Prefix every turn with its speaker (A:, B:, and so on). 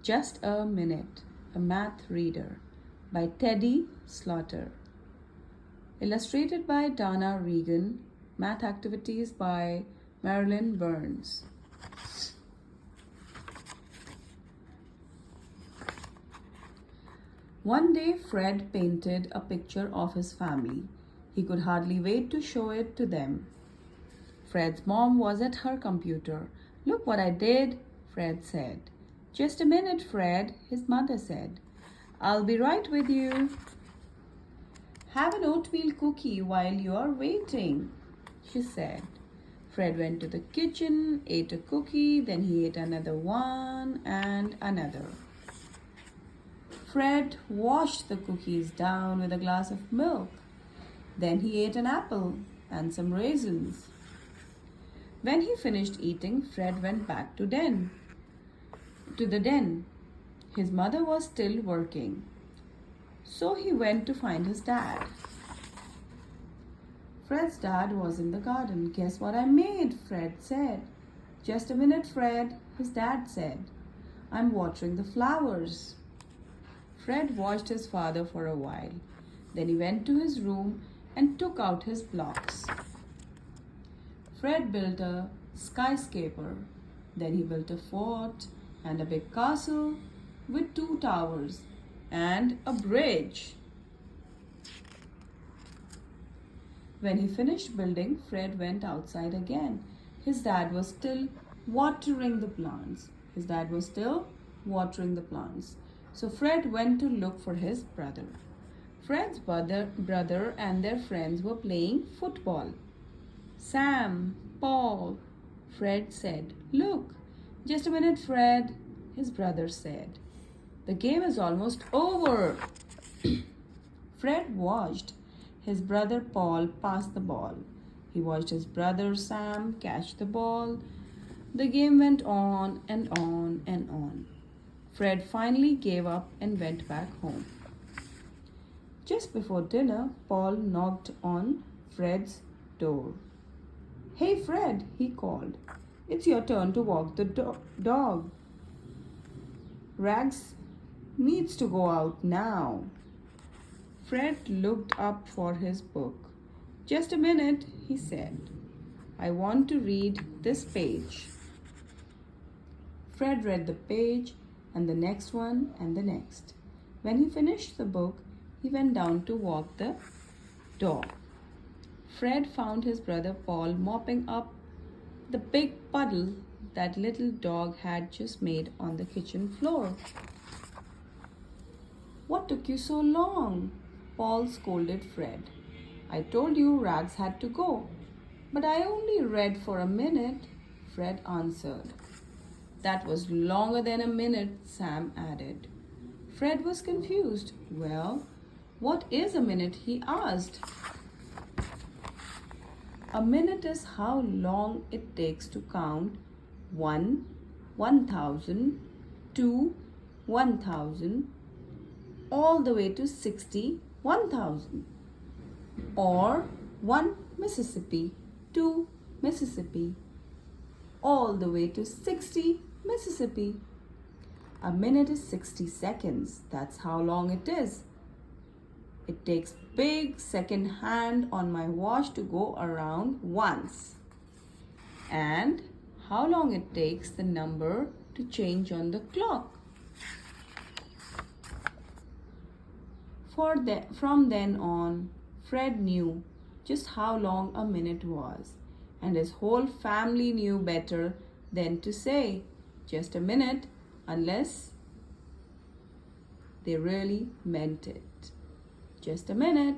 A: Just a Minute, a Math Reader by Teddy Slaughter. Illustrated by Dana Regan. Math Activities by Marilyn Burns. One day, Fred painted a picture of his family. He could hardly wait to show it to them. Fred's mom was at her computer. "Look what I did," Fred said. "Just a minute, Fred," his mother said. "I'll be right with you." "Have an oatmeal cookie while you are waiting," she said. Fred went to the kitchen, ate a cookie, then he ate another one and another. Fred washed the cookies down with a glass of milk. Then he ate an apple and some raisins. When he finished eating, Fred went back to the den. His mother was still working, so he went to find his dad. Fred's dad was in the garden. "Guess what I made?" Fred said. "Just a minute, Fred," his dad said. "I'm watering the flowers." Fred watched his father for a while. Then he went to his room and took out his blocks. Fred built a skyscraper. Then he built a fort and a big castle with 2 towers and a bridge. When he finished building, Fred went outside again. His dad was still watering the plants. So Fred went to look for his brother. Fred's brother and their friends were playing football. "Sam, Paul," Fred said. "Look." "Just a minute, Fred," his brother said. "The game is almost over." Fred watched his brother Paul pass the ball. He watched his brother Sam catch the ball. The game went on and on and on. Fred finally gave up and went back home. Just before dinner, Paul knocked on Fred's door. "Hey, Fred," he called. "It's your turn to walk the dog. Rags needs to go out now." Fred looked up for his book. "Just a minute," he said. "I want to read this page." Fred read the page and the next one and the next. When he finished the book, he went down to walk the dog. Fred found his brother Paul mopping up the big puddle that little dog had just made on the kitchen floor. "What took you so long?" Paul scolded Fred. "I told you Rags had to go, but I only read for a minute," Fred answered. "That was longer than a minute," Sam added. Fred was confused. "Well, what is a minute?" he asked. "A minute is how long it takes to count 1, 1,000, 2, 1,000, all the way to 60, 1,000. Or 1 Mississippi, 2 Mississippi, all the way to 60 Mississippi. A minute is 60 seconds. That's how long it is. It takes big second hand on my watch to go around once. And how long it takes the number to change on the clock. From then on, Fred knew just how long a minute was, and his whole family knew better than to say "just a minute" unless they really meant it. Just a minute.